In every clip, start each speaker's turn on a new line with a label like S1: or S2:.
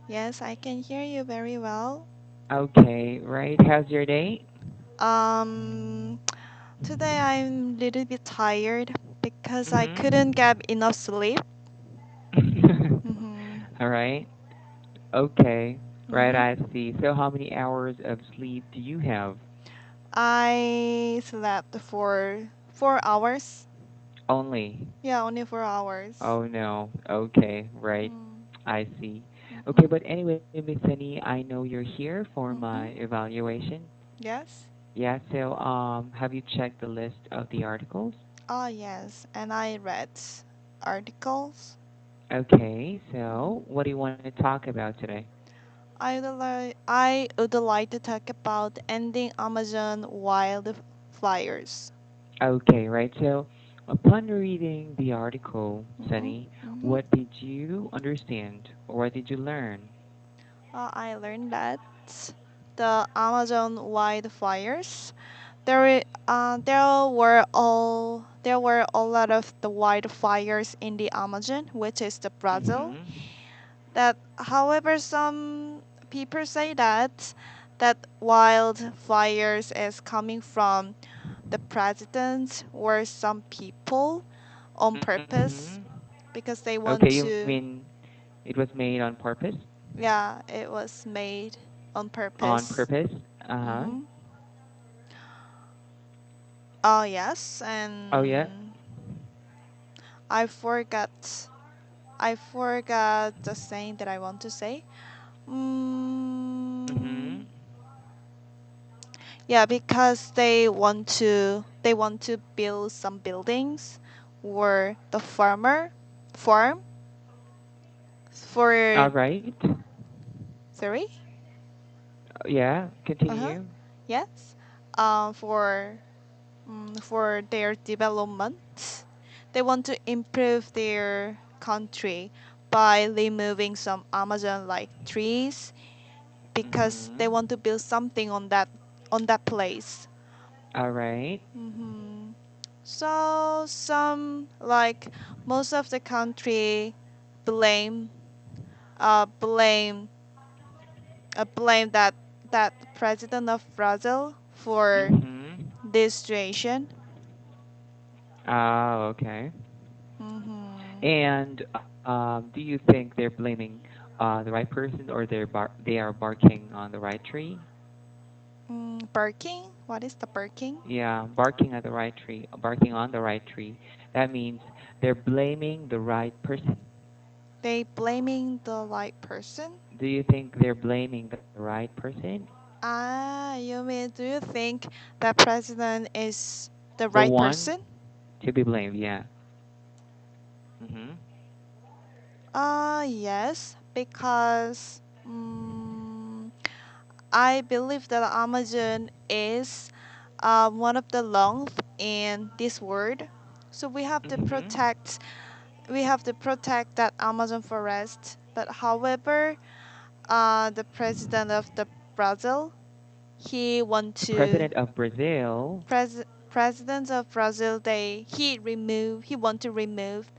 S1: Yes, I can hear you very well.
S2: Okay, right. How's your day?
S1: Um, Today I'm a little bit tired because I couldn't
S2: Mm-hmm.
S1: get enough sleep. Mm-hmm.
S2: All right. Okay. Right,
S1: Mm-hmm.
S2: I see. So how many hours of sleep do you have?
S1: I slept for 4 hours.
S2: Only.
S1: Yeah, only 4 hours.
S2: Oh no. Okay, right.
S1: Mm.
S2: I see. Okay,
S1: Mm-mm.
S2: but anyway, Miss Sunny, I know you're here for my
S1: Mm-mm.
S2: evaluation.
S1: Yes.
S2: Yeah, so have you checked the list of the articles?
S1: Oh, yes. And I read articles.
S2: Okay,
S1: Mm.
S2: so what do you want to talk about today?
S1: I would like to talk about ending Amazon wildfires.
S2: Okay, right. So, upon reading the article,
S1: Mm-mm.
S2: Sunny,
S1: Mm-hmm.
S2: what did you understand or what did you learn?
S1: I learned that the Amazon wildfires there were a lot of the wildfires in the Amazon, which is the Brazil.
S2: Mm-hmm.
S1: That, however, some people say that wildfires is coming from the president or some people on purpose
S2: Mm-hmm.
S1: because they want
S2: Okay, you
S1: to.
S2: mean it was made on purpose?
S1: Yeah, it was made on
S2: On
S1: purpose.
S2: purpose? Uh-huh.
S1: Mm-hmm. Oh, yes,
S2: Oh, yeah.
S1: and I forgot. I forgot the saying that I want to say. Mm,
S2: Mm-hmm.
S1: yeah, because they want to build some buildings, or the farm for.
S2: All right.
S1: Sorry.
S2: Yeah,
S1: Uh huh.
S2: continue.
S1: Yes. For their development. They want to improve their country by removing some Amazon like trees because they
S2: Mm-hmm.
S1: want to build something on that place.
S2: All right.
S1: hmm So some like most of the country blame blame blame that president of Brazil for
S2: Mm-hmm.
S1: this situation.
S2: Ah, okay.
S1: hmm
S2: And do you think they're blaming the right person or they are barking on the right tree?
S1: Barking? What is the barking?
S2: Yeah, barking at the right tree, barking on the right tree. That means they're blaming the right person.
S1: They blaming the right person?
S2: Do you think they're blaming the right person?
S1: You mean, do you think the president is the
S2: The
S1: right
S2: one
S1: person?
S2: to be blamed, yeah. Mm-hmm.
S1: Yes, because I believe that Amazon is one of the lungs in this world. So
S2: Mm-hmm.
S1: we have to protect that Amazon forest. But however, the president of the Brazil, he want
S2: The
S1: to
S2: president of Brazil.
S1: president of Brazil, he want to remove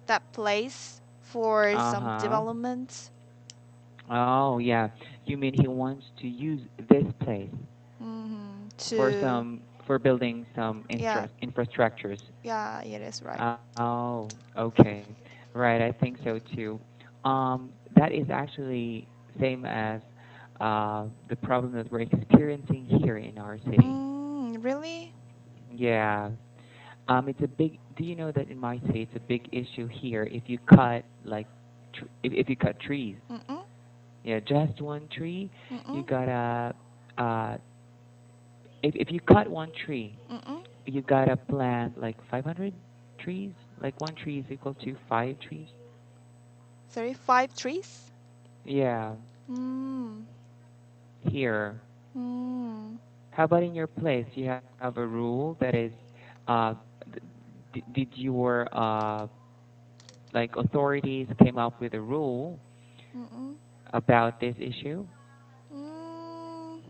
S1: that place for some
S2: Uh-huh.
S1: development.
S2: Oh, yeah. You mean he wants to use this place for
S1: To.
S2: some for building some
S1: Yeah,
S2: infrastructures.
S1: yeah, it is right.
S2: Oh, okay. Right, I think so too. That is actually same as the problem that we're experiencing here in our city.
S1: Really?
S2: Yeah. It's a big. Do you know that in my city it's a big issue here if you cut like if you cut trees.
S1: Mm-mm,
S2: Yeah, just one tree, you
S1: mm-mm,
S2: gotta if you cut one tree,
S1: mm-mm.
S2: you gotta plant like 500 trees. Like one tree is equal to five trees.
S1: Sorry, 5 trees?
S2: Yeah,
S1: Mm,
S2: here.
S1: mm.
S2: How about in your place? You have a rule that is, uh, did your like authorities came up with a rule
S1: Mm-mm.
S2: about this issue?
S1: Mm.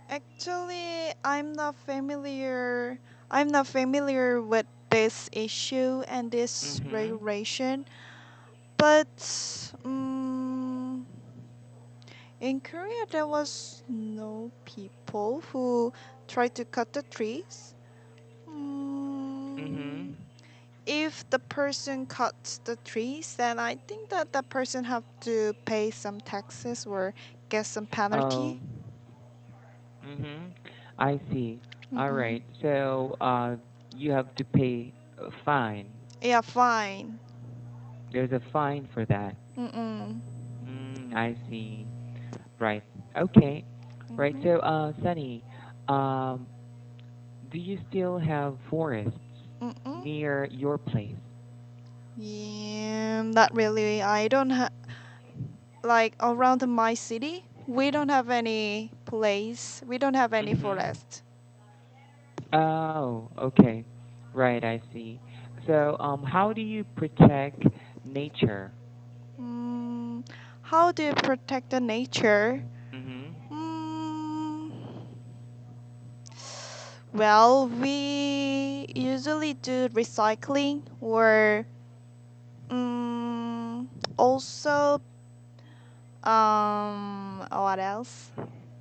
S1: Actually, I'm not familiar with this issue and this
S2: Mm-hmm.
S1: regulation, but In Korea, there was no people who tried to cut the trees. Mm,
S2: Mm-hmm.
S1: if the person cuts the trees, then I think that the person have to pay some taxes or get some
S2: Oh.
S1: penalty.
S2: Mm-hmm. I see. All
S1: Mm-mm.
S2: right. So, you have to pay a fine.
S1: Yeah, fine.
S2: There's a fine for that.
S1: Mm-mm.
S2: I see. Right. Okay. Right.
S1: Mm-hmm.
S2: So, Sunny, um, do you still have forests
S1: Mm-mm.
S2: near your place?
S1: Yeah, not really. I don't have like around my city. We don't have any place. We don't have any
S2: Mm-hmm.
S1: forest.
S2: Oh, okay. Right, I see. So, how do you protect nature?
S1: Mm, how do you protect the nature?
S2: Mm-hmm.
S1: Mm, well, we usually do recycling or mm, also what else?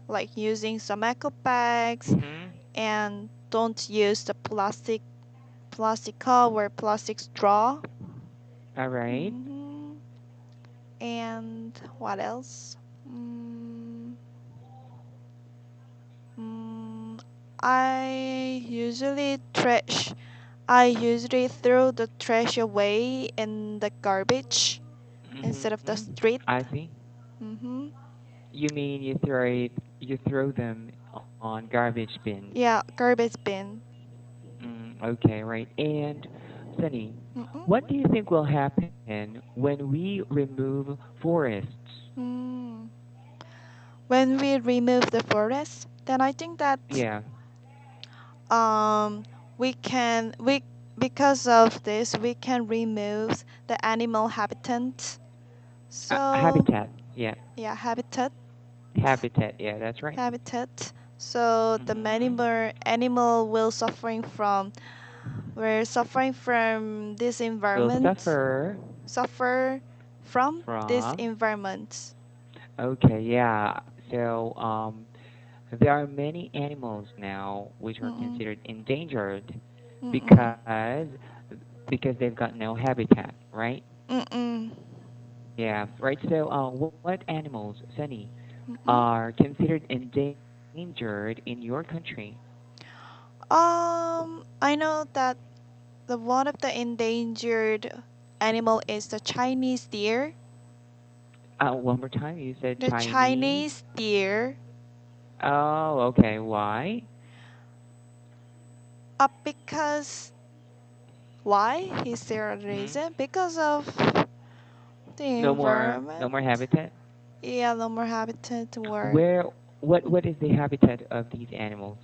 S1: Like using some eco bags
S2: Mm-hmm.
S1: and don't use the plastic cup or plastic straw.
S2: All right.
S1: Hmm. And what else? Mm, mm, I usually trash. I usually throw the trash away in the garbage instead of the
S2: Mm-hmm.
S1: street.
S2: I see.
S1: Mm-hmm.
S2: You mean you throw them on garbage bins?
S1: Yeah, garbage bin.
S2: Okay, right. And Sunny, what
S1: Mm-mm.
S2: do you think will happen when we remove forests?
S1: Mm. When we remove the forest, then I think that
S2: Yeah,
S1: um we because of this we can remove the animal habitat. So
S2: habitat. Yeah,
S1: yeah, habitat
S2: habitat. Yeah, that's right.
S1: habitat. So the many
S2: Mm-hmm.
S1: more animal will suffering from we're suffering from this
S2: Will
S1: environment
S2: suffer
S1: suffer from this
S2: from.
S1: environment.
S2: Okay, yeah. So, there are many animals now which are
S1: Mm-mm.
S2: considered endangered
S1: Mm-mm.
S2: because they've got no habitat, right?
S1: Mm-mm.
S2: Yeah, right. So, what animals, Sunny,
S1: Mm-mm.
S2: are considered endangered in your country?
S1: I know that the one of the endangered animal is the Chinese deer.
S2: One more time, you said
S1: The
S2: Chinese.
S1: Chinese deer,
S2: Oh, okay. Why?
S1: because why? Is there a
S2: Hmm.
S1: reason? Because of the
S2: No
S1: environment.
S2: more habitat.
S1: Yeah, no more habitat or
S2: Where? What is the habitat of these animals?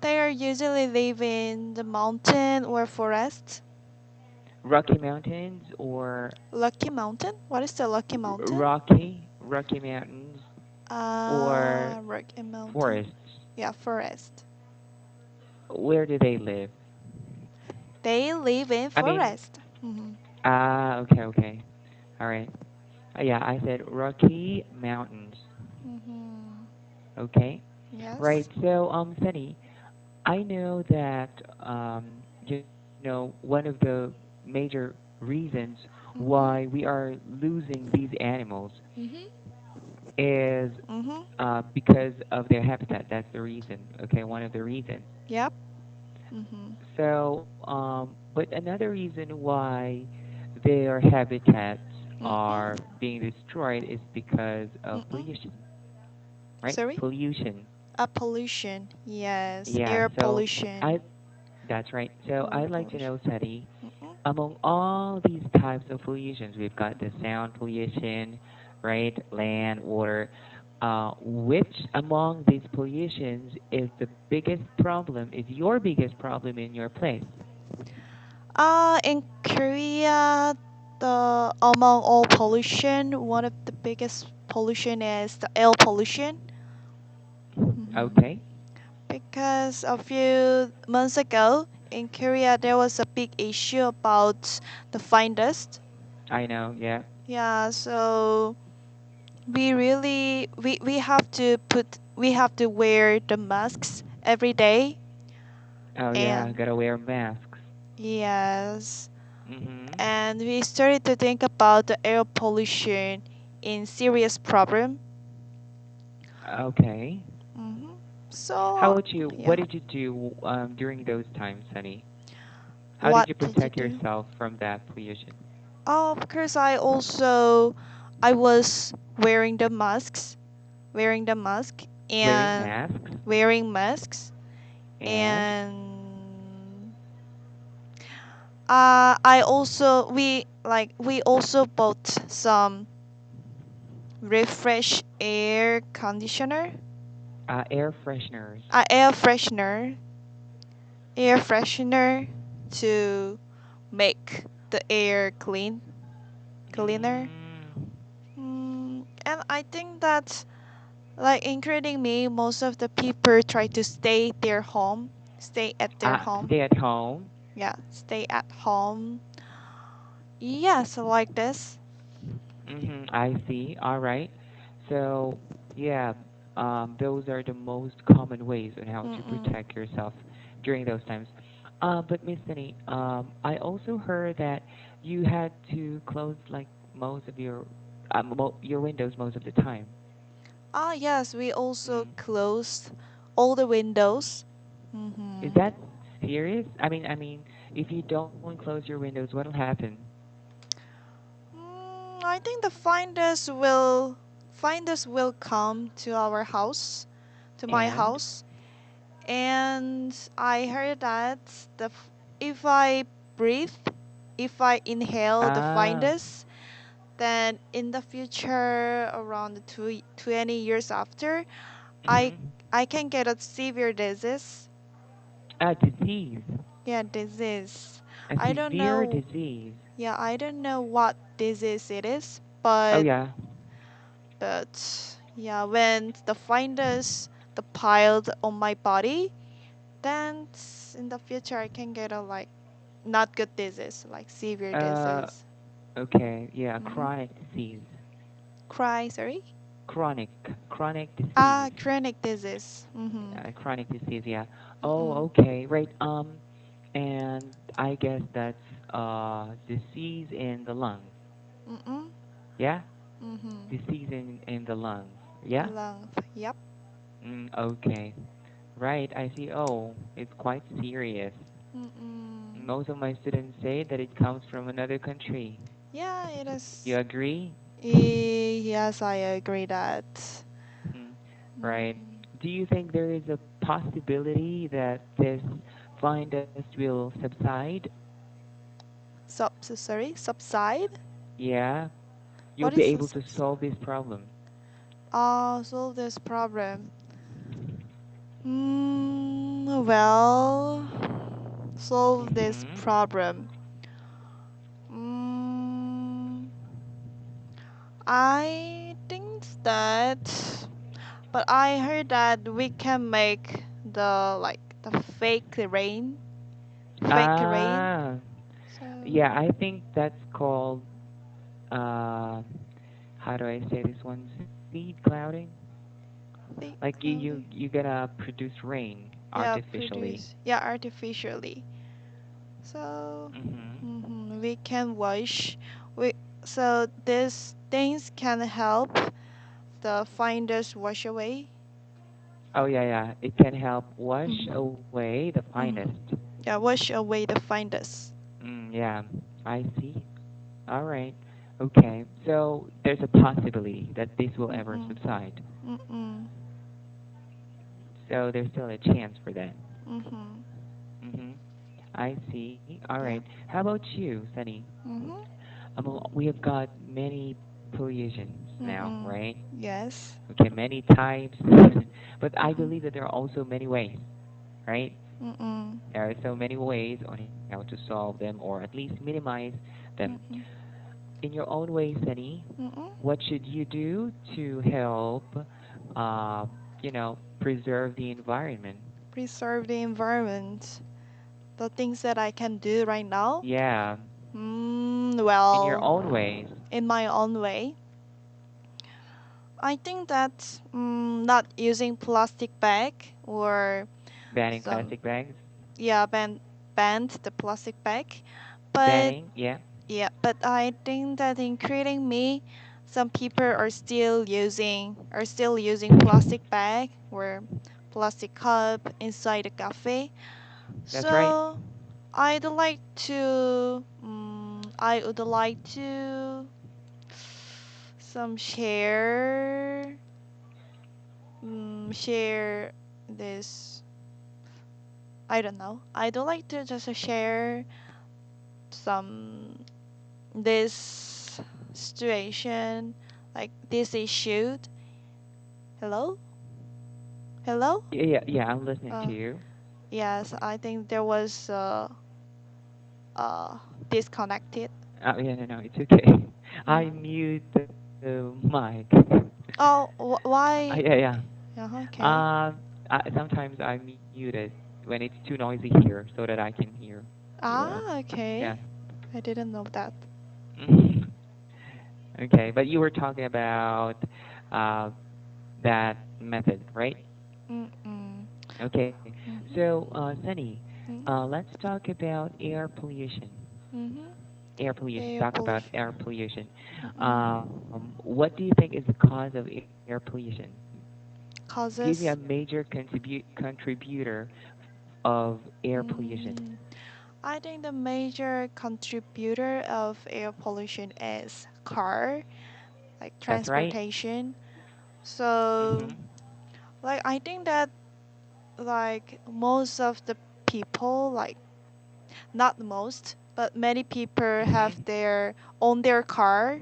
S1: they are usually live in the mountain or forest.
S2: Rocky Mountains or
S1: Lucky Mountain? What is the Lucky Mountain?
S2: Rocky Mountains or
S1: Rocky Mountain.
S2: forests.
S1: Yeah, forest.
S2: Where do they live?
S1: They live in
S2: I mean,
S1: forest. Hmm.
S2: okay, okay. All right. Yeah, I said Rocky Mountains.
S1: Hmm.
S2: Okay. Right.
S1: Yes.
S2: So, Sunny, I know that one of the major reasons why
S1: Mhm.
S2: we are losing these animals
S1: Mhm.
S2: is
S1: Mhm.
S2: because of their habitat. That's the reason. Okay, one of the reasons.
S1: Yep. Mhm.
S2: So, but another reason why their habitats are
S1: Mhm.
S2: being destroyed is because of
S1: Mm-mm.
S2: pollution, right?
S1: Sorry?
S2: Pollution.
S1: Pollution. Yes.
S2: Yeah.
S1: Air
S2: So,
S1: pollution.
S2: I that's right. So
S1: Air
S2: I'd like to
S1: pollution.
S2: know, Sadi,
S1: Mm-mm.
S2: among all these types of pollutions, we've got the sound pollution, right? Land, water. Which among these pollutions is the biggest problem, is your biggest problem in your place?
S1: In Korea, the among all pollution, one of the biggest pollution is the air pollution. Mhm.
S2: Okay,
S1: Because a few months ago in Korea, there was a big issue about the fine dust.
S2: I know, yeah.
S1: Yeah, so we have to wear the masks every day.
S2: Oh yeah,
S1: And
S2: gotta wear masks.
S1: yes,
S2: Mhm.
S1: and we started to think about the air pollution in serious problem.
S2: Okay.
S1: hmm
S2: How
S1: so
S2: about you? What
S1: yeah,
S2: did you do during those times, Sunny? How did
S1: what
S2: you
S1: did you
S2: protect
S1: do?
S2: yourself from that pollution?
S1: Oh, of course, I was wearing the mask
S2: Wearing
S1: and
S2: masks
S1: wearing masks,
S2: and
S1: and we also bought some refresh
S2: air fresheners.
S1: uh, air freshener, air freshener to make the air cleaner.
S2: Mm,
S1: And I think that, like, including me, most of the people try to stay at their home.
S2: stay at home.
S1: Yeah, stay at home. Yeah, so like this.
S2: I see. All right. So, yeah, those are the most common ways on how to
S1: Mm-mm.
S2: protect yourself during those times. But Miss Cindy, I also heard that you had to close like most of your windows most of the time.
S1: Ah, yes, we also
S2: Mm.
S1: closed all the windows.
S2: Is
S1: Mm-hmm.
S2: that serious? I mean, if you don't close your windows, what'll happen?
S1: I think the finders will come to our house, to my
S2: And
S1: house, and I heard that if I breathe, if I inhale the
S2: ah,
S1: finders, then in the future, around 20 years after, I
S2: mm-hmm.
S1: I can get a severe disease.
S2: Disease,
S1: Yeah, disease.
S2: a
S1: I don't
S2: severe
S1: know.
S2: disease.
S1: Yeah, I don't know what disease it is,
S2: Oh
S1: but
S2: yeah.
S1: yeah, when the finders the piled on my body, then in the future I can get a like not good disease, like severe
S2: Uh,
S1: disease.
S2: okay, yeah,
S1: Mm-hmm.
S2: chronic disease.
S1: Cry, sorry.
S2: Chronic, chronic disease.
S1: Chronic disease. Mm-hmm.
S2: Chronic disease, yeah. Oh,
S1: Mm-mm.
S2: okay, right. And I guess that's disease in the lungs.
S1: Mm-mm.
S2: Yeah?
S1: Mm-hmm.
S2: Disease in the lungs. Yeah?
S1: Lung. Yep.
S2: Okay. Right, I see. Oh, it's quite serious.
S1: Mm-mm.
S2: Most of my students say that it comes from another country.
S1: Yeah, it
S2: You
S1: is.
S2: agree?
S1: Yes, I agree that.
S2: Mm, right.
S1: Mm.
S2: Do you think there is a possibility that this fungus will subside?
S1: Sorry, subside.
S2: Yeah, you'll
S1: What
S2: be
S1: is the
S2: able to
S1: subside?
S2: solve this problem.
S1: Solve this problem. Well, solve this
S2: Mm-hmm.
S1: problem. Mm, I think that, but I heard that we can make the fake rain.
S2: Ah,
S1: So,
S2: yeah, I think that's called, uh, how do I say this one? Seed clouding?
S1: fake
S2: Like
S1: cloudy.
S2: you gotta produce rain
S1: Yeah,
S2: artificially.
S1: produce. Yeah, artificially. So,
S2: Mm-hmm.
S1: we can wash. We so these things can help the finders wash away.
S2: Oh yeah, yeah. It can help wash
S1: Mm-hmm.
S2: away the finest.
S1: Mm-hmm. Yeah, wash away the finders.
S2: Yeah, I see. All right. Okay. So there's a possibility that this will ever
S1: Mm-mm.
S2: subside.
S1: Mm-mm.
S2: So there's still a chance for that.
S1: Mm-hmm.
S2: Mm-hmm. I see. All right.
S1: Yeah.
S2: How about you, Sunny?
S1: Mm-hmm.
S2: We have got many pollutions now,
S1: Mm-mm.
S2: right?
S1: Yes.
S2: Okay, many types, but I
S1: Mm-mm.
S2: believe that there are also many ways, right?
S1: Mm-mm.
S2: There are so many ways on how to solve them or at least minimize them.
S1: Mm-mm.
S2: In your own way, Sunny,
S1: Mm-mm.
S2: what should you do to help, uh, preserve the environment?
S1: Preserve the environment. The things that I can do right now.
S2: Yeah, in your
S1: Well,
S2: own ways.
S1: in my own way. I think that not using plastic bag or
S2: Banning
S1: some,
S2: plastic bags?
S1: yeah, banned the plastic bag, but
S2: Banning, yeah.
S1: yeah, but I think that including me, some people are still using plastic bag or plastic cup inside the cafe.
S2: That's right.
S1: So I would like to some share this. I don't know. I'd like to just share some this situation, like this issue. Hello, hello.
S2: Yeah, yeah, yeah, I'm listening to
S1: Uh,
S2: you.
S1: yes, I think there was uh disconnected.
S2: Yeah, no, no, it's okay. I
S1: Mm-hmm.
S2: mute the mic.
S1: Oh, why?
S2: Yeah, yeah.
S1: Okay.
S2: Sometimes I mute it when it's too noisy here so that I can hear. Yeah,
S1: Ah,
S2: yeah.
S1: okay. I didn't know that.
S2: Okay, but you were talking about uh, that method, right?
S1: Mm-mm.
S2: Okay.
S1: Mm-hmm.
S2: So, Sunny,
S1: Mm-hmm.
S2: let's talk about air pollution.
S1: Mm-hmm.
S2: Air pollution.
S1: Air
S2: Talk about
S1: pollution.
S2: air pollution.
S1: Mm-mm.
S2: What do you think is the cause of air pollution? Give me a
S1: Causes.
S2: major contributor of air pollution.
S1: Mm, I think the major contributor of air pollution is car, like
S2: That's right.
S1: transportation. So,
S2: Mm-hmm.
S1: like I think that like most of the people, like not most, but many people have
S2: Mm-hmm.
S1: their car,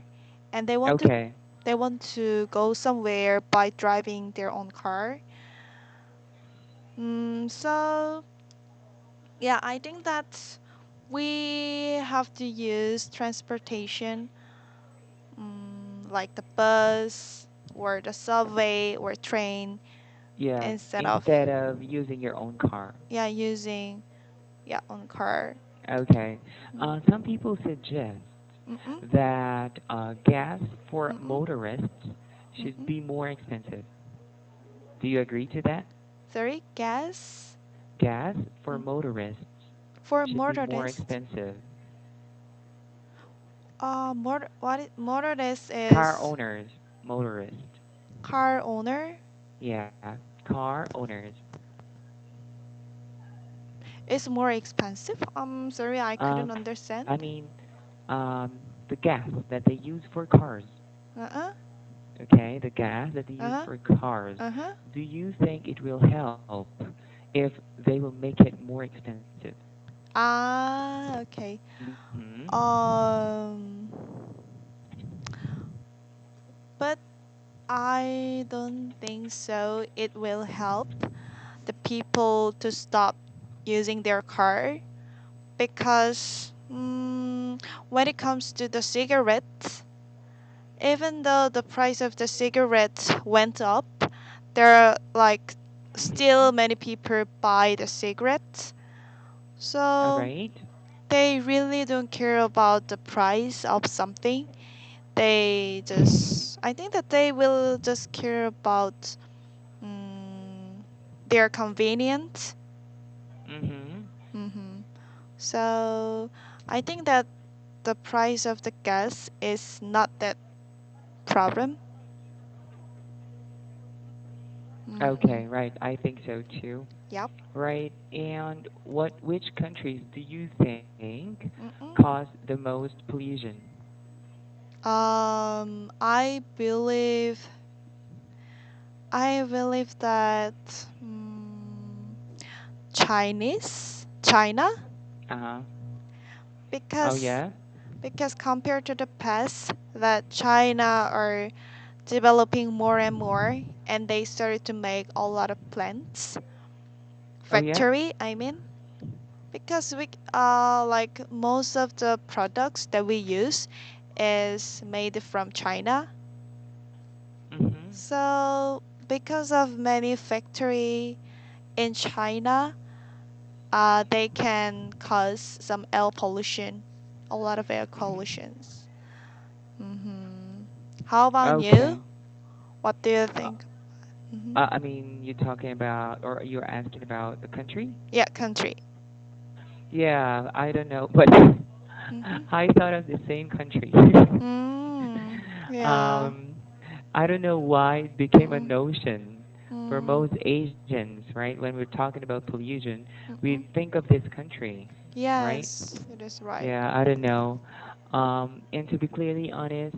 S1: and
S2: Okay.
S1: they want to go somewhere by driving their own car. So yeah, I think that we have to use transportation, like the bus or the subway or train
S2: Yeah.
S1: instead of,
S2: Instead of using your own car.
S1: yeah, using, yeah, own car.
S2: Okay.
S1: Mm,
S2: Some people suggest
S1: Mm-mm,
S2: that gas for
S1: mm-mm,
S2: motorists should
S1: mm-mm.
S2: be more expensive. Do you agree to that?
S1: Sorry, gas
S2: Gas for
S1: mm,
S2: motorists
S1: for
S2: should be more
S1: motorist.
S2: expensive.
S1: Motorist
S2: Car
S1: is
S2: owners, motorists.
S1: car owner.
S2: Yeah, car owners.
S1: Is more expensive. Sorry, I couldn't
S2: Um,
S1: understand.
S2: I mean, the gas that they use for cars.
S1: Uh-uh,
S2: Okay, the gas that they use
S1: uh-huh,
S2: for cars.
S1: uh-huh.
S2: Do you think it will help if they will make it more expensive?
S1: Ah, okay.
S2: Hmm.
S1: Um, but I don't think so. It will help the people to stop using their car because when it comes to the cigarettes, even though the price of the cigarettes went up, there are like
S2: Hmm.
S1: still many people buy the cigarettes.
S2: All
S1: So
S2: right.
S1: they really don't care about the price of something. They just, I think that they will just care about mm, their convenience.
S2: Hmm.
S1: hmm So I think that the price of the gas is not that problem.
S2: Okay,
S1: hmm
S2: right. I think so too.
S1: Yep.
S2: Right. And which countries do you think cause
S1: Mm-mm.
S2: the most pollution?
S1: I believe that China,
S2: Uh-huh. Oh
S1: because
S2: yeah?
S1: compared to the past, that China are developing more and more, and they started to make a lot of plants,
S2: Oh yeah?
S1: factory. I mean, because we like most of the products that we use is made from China.
S2: Mm-hmm.
S1: So because of many factory in China, they can cause some air pollution, a lot of air
S2: Hmm.
S1: pollutions. hmm How about
S2: Okay.
S1: you? What do you
S2: Uh,
S1: think? Mm-hmm.
S2: I mean, you're talking about, or you're asking about the country?
S1: Yeah, country.
S2: Yeah, I don't know, but
S1: Mm-hmm.
S2: I thought of the same country.
S1: Mm, yeah.
S2: um, I don't know why it became a
S1: Mm-mm.
S2: notion for
S1: Mm,
S2: most Asians, right? When we're talking about pollution, we
S1: mm-mm.
S2: think of this country, right?
S1: Yes, it is right.
S2: Yeah, I don't know. And to be clearly honest,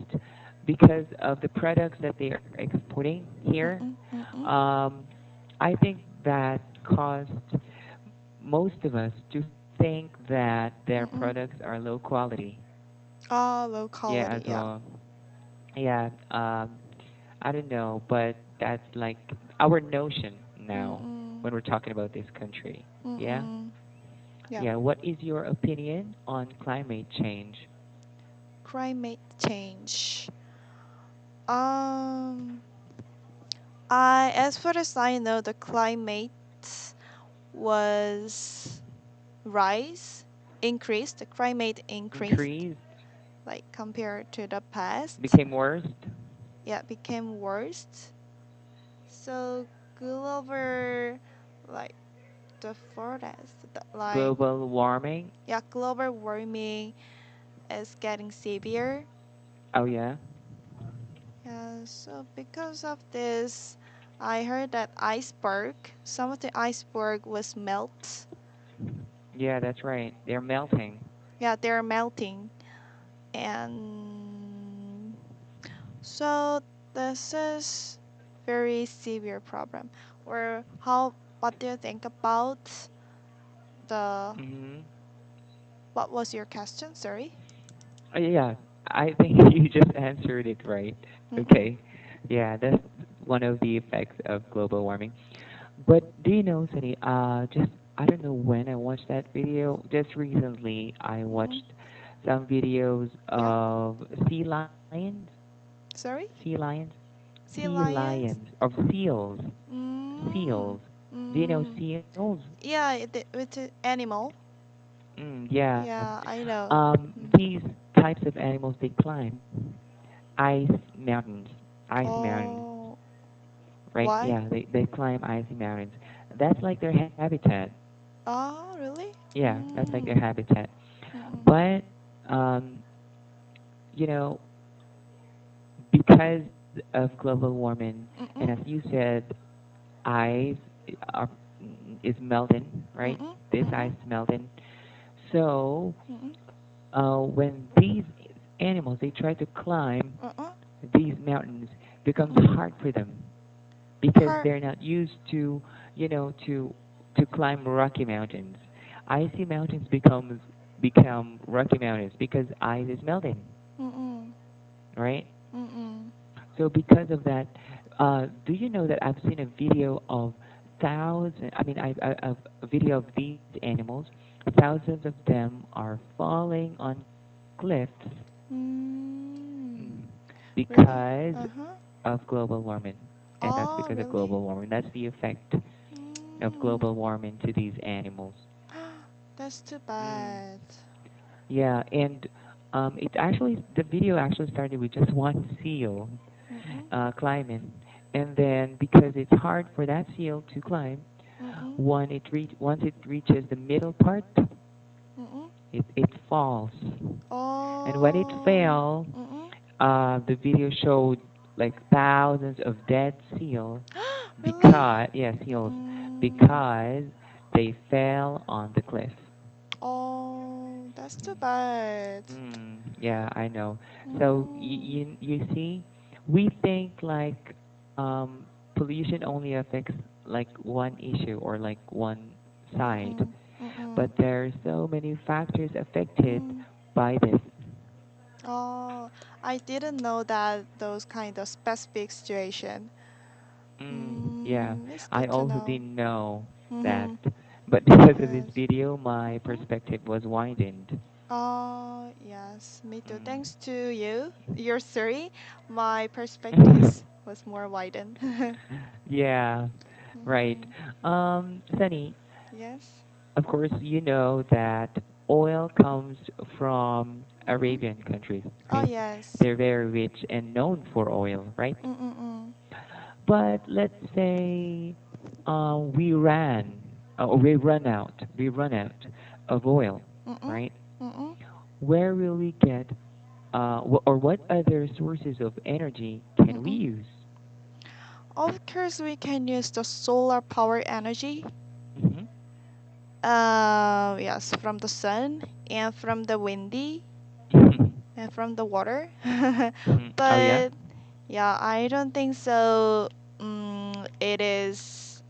S2: because of the products that they are exporting here,
S1: Mm-mm. Mm-mm.
S2: I think that caused most of us to think that their
S1: Mm-mm.
S2: products are low quality.
S1: Ah, low
S2: Yeah, as
S1: quality. Yeah.
S2: well. Yeah, I don't know, but that's like our notion now
S1: Mm-mm.
S2: when we're talking about this country. Yeah?
S1: Mm-mm. Yeah.
S2: Yeah, what is your opinion on climate change?
S1: Climate change. Um, as far as I know, the climate was rise, increased. The climate increased,
S2: Increased?
S1: like compared to the past.
S2: Became worse?
S1: Yeah, became worse. So global, like the forest, like
S2: Global warming?
S1: yeah, global warming is getting severe.
S2: Oh, yeah?
S1: Yeah, so because of this, I heard that iceberg, some of the iceberg was melt.
S2: Yeah, that's right. They're melting.
S1: Yeah, they're melting, and so this is very severe problem. Or how? What do you think about the?
S2: Mm-hmm.
S1: What was your question? Sorry.
S2: Yeah, I think you just answered it right.
S1: Mm-mm.
S2: Okay. Yeah, that's one of the effects of global warming. But do you know, Sunny, just I don't know when I watched that video. Just recently, I
S1: Mm-mm.
S2: watched some videos
S1: Yeah.
S2: of sea lions,
S1: Sorry.
S2: sea lions,
S1: Sea
S2: sea
S1: lions.
S2: lions, or seals,
S1: Mm.
S2: seals. Do you know
S1: Mm.
S2: seals?
S1: Yeah, it's an animal.
S2: Yeah.
S1: Yeah, I know. Mm.
S2: These types of animals they climb ice mountains, ice mountains,
S1: Oh,
S2: right?
S1: why?
S2: Yeah, they climb icy mountains. That's like their habitat.
S1: Oh, really?
S2: Yeah, that's like their
S1: Mm.
S2: habitat.
S1: Mm-mm.
S2: But um, you know, because of global warming, and as
S1: Mm-mm.
S2: you said, ice are, is melting, right?
S1: Mm-mm.
S2: This
S1: Mm-mm.
S2: ice is melting. So
S1: Mm-mm.
S2: when these animals they try to climb
S1: Uh-uh.
S2: these mountains, becomes
S1: Mm-mm.
S2: hard for them because
S1: Her.
S2: they're not used to, to climb rocky mountains. Icy mountains become rocky mountains because ice is melting,
S1: Mm-mm.
S2: right?
S1: Mm-mm.
S2: So because of that, do you know that I've seen a video of thousands? I mean, a video of these animals. Thousands of them are falling on cliffs
S1: Mm.
S2: mm,
S1: Really?
S2: because
S1: Uh-huh.
S2: of global warming, and that's
S1: Oh,
S2: because of
S1: really?
S2: global warming. That's the effect of
S1: Mm.
S2: global warming to these animals.
S1: That's too
S2: Mm.
S1: bad.
S2: Yeah, and it actually the video actually started with just one seal
S1: Mm-mm.
S2: climbing, and then because it's hard for that seal to climb,
S1: Mm-mm.
S2: once it reaches the middle part,
S1: Mm-mm.
S2: it falls, and when it
S1: Oh.
S2: fell,
S1: Mm-mm.
S2: the video showed like thousands of dead seals
S1: Really?
S2: because yeah seals
S1: Mm.
S2: because they fell on the cliff.
S1: Oh, that's too
S2: Mm.
S1: bad.
S2: Yeah, I know. So
S1: Mm.
S2: you see, we think like pollution only affects like one issue or like one side,
S1: Mm-mm. Mm-mm.
S2: but there are so many factors affected
S1: Mm.
S2: by this.
S1: Oh, I didn't know that those kind of specific situation.
S2: Yeah,
S1: It's
S2: I
S1: good to
S2: also
S1: know.
S2: didn't know that,
S1: Mm-hmm.
S2: but because of this
S1: Yes.
S2: video, my
S1: Mm-hmm.
S2: perspective was widened.
S1: Oh, yes, me too. Thanks
S2: Mm.
S1: to you, your story, my perspectives was more widened.
S2: Yeah, right.
S1: Mm-hmm.
S2: Sunny,
S1: Yes.
S2: of course, you know that oil comes from
S1: Mm-mm.
S2: Arabian countries.
S1: Oh,
S2: Okay,
S1: yes.
S2: they're very rich and known for oil, right?
S1: Mm-mm-mm.
S2: But let's say we run out of oil,
S1: Mm-mm.
S2: right?
S1: Mm-mm.
S2: Where will we get, or what other sources of energy can we
S1: Mm-mm.
S2: use?
S1: Of course, we can use the solar power energy.
S2: Mm-hmm.
S1: Yes, from the sun and from the windy and from the water.
S2: Oh yeah.
S1: But yeah, I don't think so. It is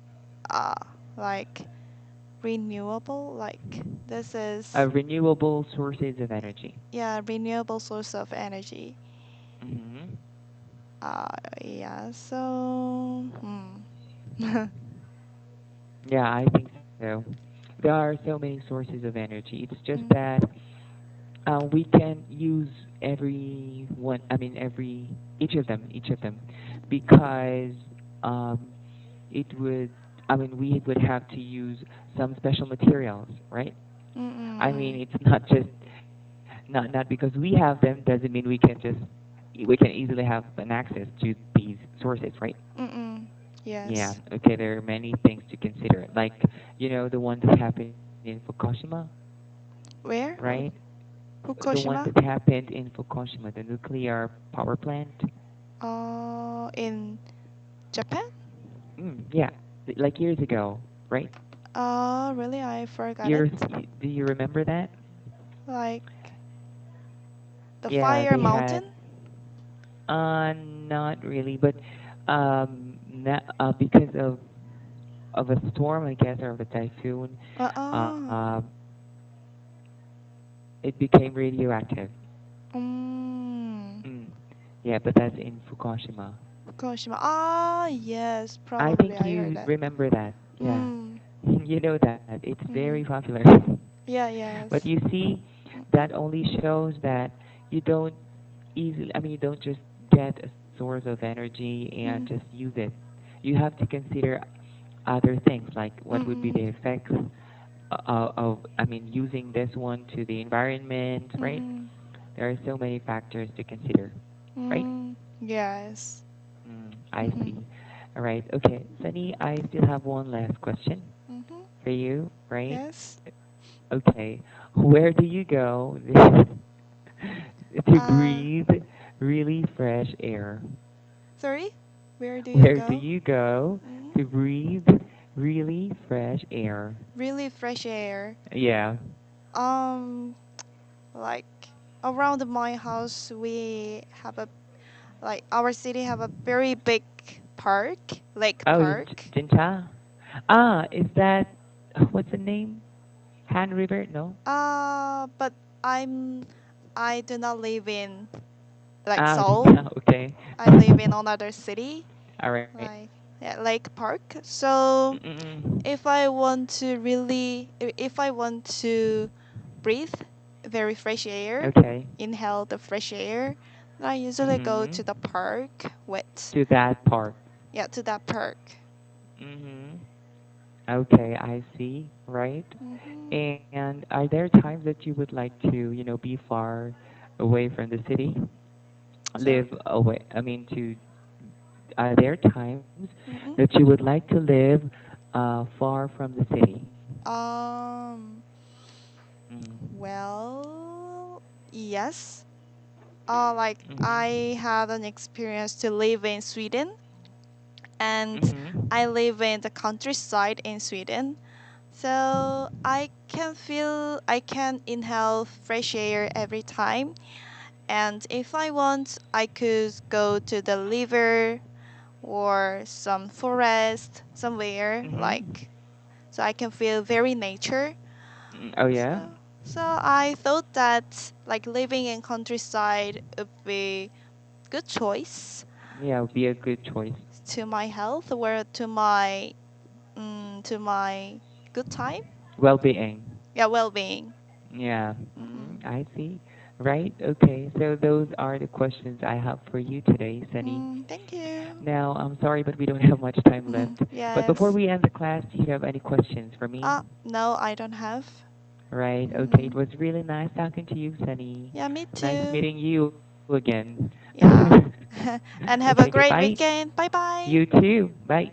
S1: uh like renewable. Like this is
S2: Renewable sources of energy.
S1: yeah renewable source of energy.
S2: Mm-hmm.
S1: Uh yeah. So
S2: Yeah, I think so. There are so many sources of energy. It's just
S1: Mm,
S2: that we can use every one. I mean, each of them, because um, it would. I mean, we would have to use some special materials, right? I mean,
S1: mm-mm.
S2: it's not just not because we have them doesn't mean we can easily have an access to these sources, right?
S1: Mm-mm.
S2: Yeah.
S1: Yes.
S2: Okay. There are many things to consider, like the one that happened in Fukushima,
S1: Where?
S2: right? The one
S1: Fukushima?
S2: that happened in Fukushima, the nuclear power plant.
S1: In Japan?
S2: Yeah, like years ago, right?
S1: Really? I forgot it.
S2: Years. Do you remember that?
S1: Like the
S2: Yeah,
S1: Fire
S2: they had.
S1: Mountain?
S2: Not really, but not, because of a storm, I guess, or of a typhoon,
S1: Uh-uh.
S2: um, it became radioactive.
S1: Mm.
S2: Mm. Yeah, but that's in Fukushima.
S1: Fukushima. Yes,
S2: I
S1: probably
S2: think
S1: I heard
S2: you
S1: that.
S2: remember that. Yeah.
S1: Mm.
S2: You know that. It's very
S1: Mm.
S2: popular.
S1: Yeah,
S2: But
S1: yes.
S2: you see,
S1: Mm-mm.
S2: that only shows that you don't you don't just get a source of energy and
S1: Mm.
S2: just use it. You have to consider other things, like what would be
S1: Mm-mm.
S2: the effects using this one to the environment, right?
S1: Mm-mm.
S2: There are so many factors to consider, right?
S1: Mm. Yes.
S2: I
S1: Mm-hmm.
S2: see. All right. Okay. Sunny, I still have one last question
S1: Mm-hmm.
S2: for you, right?
S1: Yes.
S2: Okay. Where do you go to
S1: Uh,
S2: breathe really fresh air?
S1: Sorry? Where do you
S2: Where do
S1: go?
S2: you go
S1: Mm.
S2: to breathe really fresh air?
S1: Really fresh air.
S2: Yeah.
S1: Um, like around my house, we have a like our city have a very big park, lake
S2: Oh, in
S1: park.
S2: Jincha? Is that what's the name? Han River? No.
S1: But I'm I do not live in like
S2: Ah,
S1: Seoul.
S2: Jincha. Okay.
S1: I live in another city,
S2: All right.
S1: like yeah, Lake Park. So
S2: Mm-mm.
S1: if I want to breathe very fresh air,
S2: Okay.
S1: inhale the fresh air, I usually go
S2: Mm-hmm.
S1: to the park with
S2: To that park.
S1: yeah to that park.
S2: Mm-hmm. Okay, I see. Right.
S1: Hmm.
S2: And are there times that you would like to, be far away from the city?
S1: So
S2: Live away. I mean, are there times that
S1: mm-mm.
S2: you would like to live far from the city?
S1: um
S2: Mm-hmm.
S1: well yes. Like
S2: Mm-hmm.
S1: I had an experience to live in Sweden, and
S2: Mm-hmm.
S1: I live in the countryside in Sweden. So I can inhale fresh air every time. And if I want, I could go to the river or some forest somewhere
S2: Mm-hmm.
S1: like so I can feel very nature.
S2: Oh yeah.
S1: So so I thought that like living in countryside would be good choice
S2: Yeah, would be a good choice.
S1: to my health or to my good time.
S2: Well-being.
S1: Yeah, well-being.
S2: Yeah.
S1: Mm-mm.
S2: I see. Right. Okay. So those are the questions I have for you today, Sunny.
S1: Thank you.
S2: Now, I'm sorry, but we don't have much time left. But before
S1: Yes.
S2: we end the class, do you have any questions for me?
S1: No, I don't have.
S2: Right. Okay. It
S1: Mm.
S2: was really nice talking to you, Sunny.
S1: Yeah, me
S2: Nice
S1: too.
S2: meeting you again.
S1: Yeah. And have
S2: It's
S1: a
S2: okay.
S1: great
S2: Bye.
S1: weekend. Bye bye.
S2: You too. Bye.